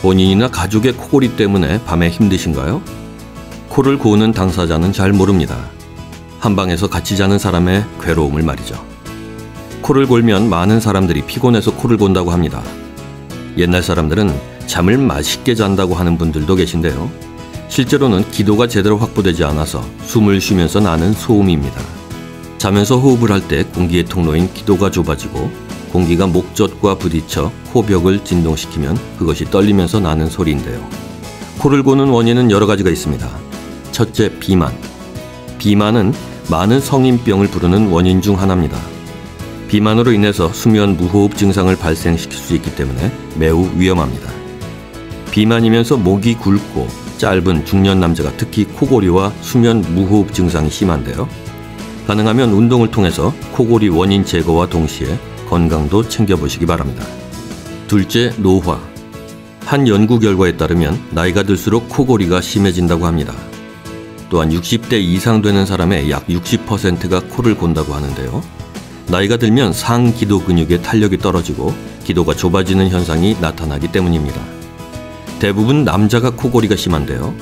본인이나 가족의 코골이 때문에 밤에 힘드신가요? 코를 고는 당사자는 잘 모릅니다. 한 방에서 같이 자는 사람의 괴로움을 말이죠. 코를 골면 많은 사람들이 피곤해서 코를 곤다고 합니다. 옛날 사람들은 잠을 맛있게 잔다고 하는 분들도 계신데요. 실제로는 기도가 제대로 확보되지 않아서 숨을 쉬면서 나는 소음입니다. 자면서 호흡을 할 때 공기의 통로인 기도가 좁아지고 공기가 목젖과 부딪혀 코벽을 진동시키면 그것이 떨리면서 나는 소리인데요. 코를 고는 원인은 여러 가지가 있습니다. 첫째, 비만. 비만은 많은 성인병을 부르는 원인 중 하나입니다. 비만으로 인해서 수면 무호흡 증상을 발생시킬 수 있기 때문에 매우 위험합니다. 비만이면서 목이 굵고 짧은 중년 남자가 특히 코골이와 수면 무호흡 증상이 심한데요. 가능하면 운동을 통해서 코골이 원인 제거와 동시에 건강도 챙겨보시기 바랍니다. 둘째, 노화. 한 연구 결과에 따르면 나이가 들수록 코골이가 심해진다고 합니다. 또한 60대 이상 되는 사람의 약 60%가 코를 곤다고 하는데요. 나이가 들면 상기도 근육의 탄력이 떨어지고 기도가 좁아지는 현상이 나타나기 때문입니다. 대부분 남자가 코골이가 심한데요.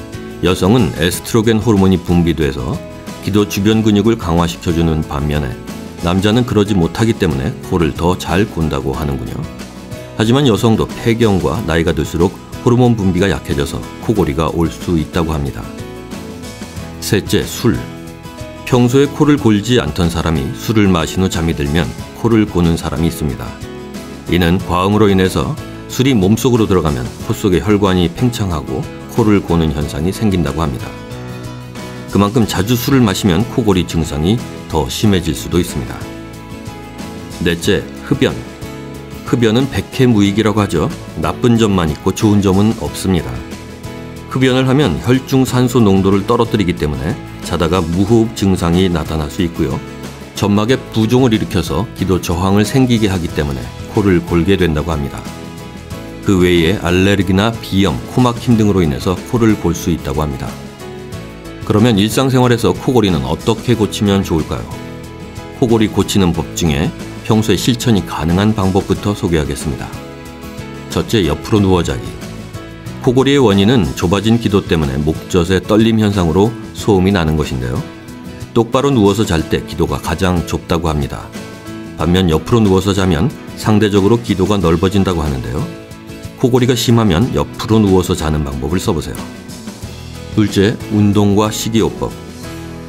여성은 에스트로겐 호르몬이 분비돼서 기도 주변 근육을 강화시켜주는 반면에 남자는 그러지 못하기 때문에 코를 더 잘 곤다고 하는군요. 하지만 여성도 폐경과 나이가 들수록 호르몬 분비가 약해져서 코골이가 올 수 있다고 합니다. 셋째, 술. 평소에 코를 골지 않던 사람이 술을 마신 후 잠이 들면 코를 고는 사람이 있습니다. 이는 과음으로 인해서 술이 몸속으로 들어가면 코 속의 혈관이 팽창하고 코를 고는 현상이 생긴다고 합니다. 그만큼 자주 술을 마시면 코골이 증상이 더 심해질 수도 있습니다. 넷째, 흡연. 흡연은 백해무익이라고 하죠. 나쁜 점만 있고 좋은 점은 없습니다. 흡연을 하면 혈중 산소 농도를 떨어뜨리기 때문에 자다가 무호흡 증상이 나타날 수 있고요. 점막에 부종을 일으켜서 기도 저항을 생기게 하기 때문에 코를 골게 된다고 합니다. 그 외에 알레르기나 비염, 코막힘 등으로 인해서 코를 골 수 있다고 합니다. 그러면 일상생활에서 코골이는 어떻게 고치면 좋을까요? 코골이 고치는 법 중에 평소에 실천이 가능한 방법부터 소개하겠습니다. 첫째, 옆으로 누워 자기. 코골이의 원인은 좁아진 기도 때문에 목젖의 떨림 현상으로 소음이 나는 것인데요. 똑바로 누워서 잘 때 기도가 가장 좁다고 합니다. 반면 옆으로 누워서 자면 상대적으로 기도가 넓어진다고 하는데요. 코골이가 심하면 옆으로 누워서 자는 방법을 써보세요. 둘째, 운동과 식이요법.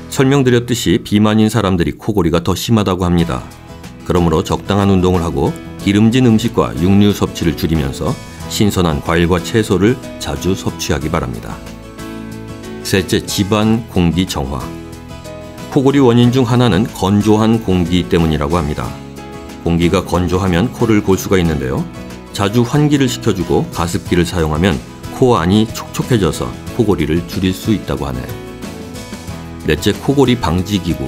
설명드렸듯이 비만인 사람들이 코골이가 더 심하다고 합니다. 그러므로 적당한 운동을 하고 기름진 음식과 육류 섭취를 줄이면서 신선한 과일과 채소를 자주 섭취하기 바랍니다. 셋째, 집안 공기 정화. 코골이 원인 중 하나는 건조한 공기 때문이라고 합니다. 공기가 건조하면 코를 골 수가 있는데요. 자주 환기를 시켜주고 가습기를 사용하면 코 안이 촉촉해져서 코골이를 줄일 수 있다고 하네요. 넷째, 코골이 방지기구.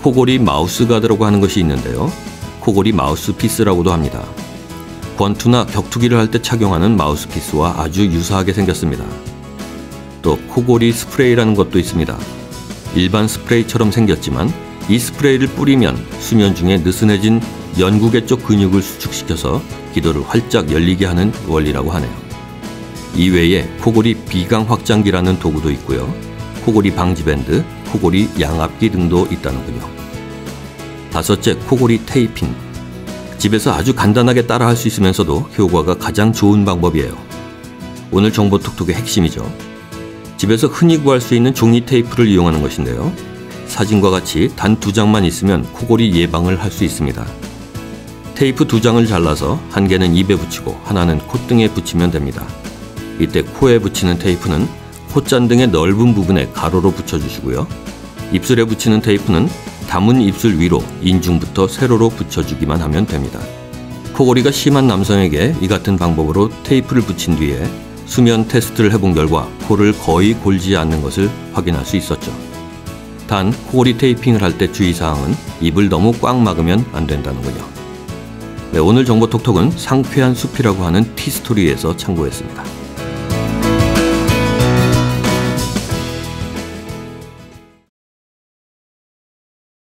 코골이 마우스 가드라고 하는 것이 있는데요. 코골이 마우스피스라고도 합니다. 권투나 격투기를 할 때 착용하는 마우스피스와 아주 유사하게 생겼습니다. 또 코골이 스프레이라는 것도 있습니다. 일반 스프레이처럼 생겼지만 이 스프레이를 뿌리면 수면 중에 느슨해진 연구개 쪽 근육을 수축시켜서 기도를 활짝 열리게 하는 원리라고 하네요. 이외에 코골이 비강 확장기라는 도구도 있고요. 코골이 방지밴드, 코골이 양압기 등도 있다는군요. 다섯째, 코골이 테이핑. 집에서 아주 간단하게 따라 할 수 있으면서도 효과가 가장 좋은 방법이에요. 오늘 정보 톡톡의 핵심이죠. 집에서 흔히 구할 수 있는 종이 테이프를 이용하는 것인데요. 사진과 같이 단 2장만 있으면 코골이 예방을 할 수 있습니다. 테이프 2장을 잘라서 한 개는 입에 붙이고 하나는 콧등에 붙이면 됩니다. 이때 코에 붙이는 테이프는 콧잔등의 넓은 부분에 가로로 붙여주시고요. 입술에 붙이는 테이프는 담은 입술 위로 인중부터 세로로 붙여주기만 하면 됩니다. 코골이가 심한 남성에게 이 같은 방법으로 테이프를 붙인 뒤에 수면 테스트를 해본 결과 코를 거의 골지 않는 것을 확인할 수 있었죠. 단 코골이 테이핑을 할 때 주의사항은 입을 너무 꽉 막으면 안 된다는군요. 네, 오늘 정보 톡톡은 상쾌한 숲이라고 하는 티스토리에서 참고했습니다.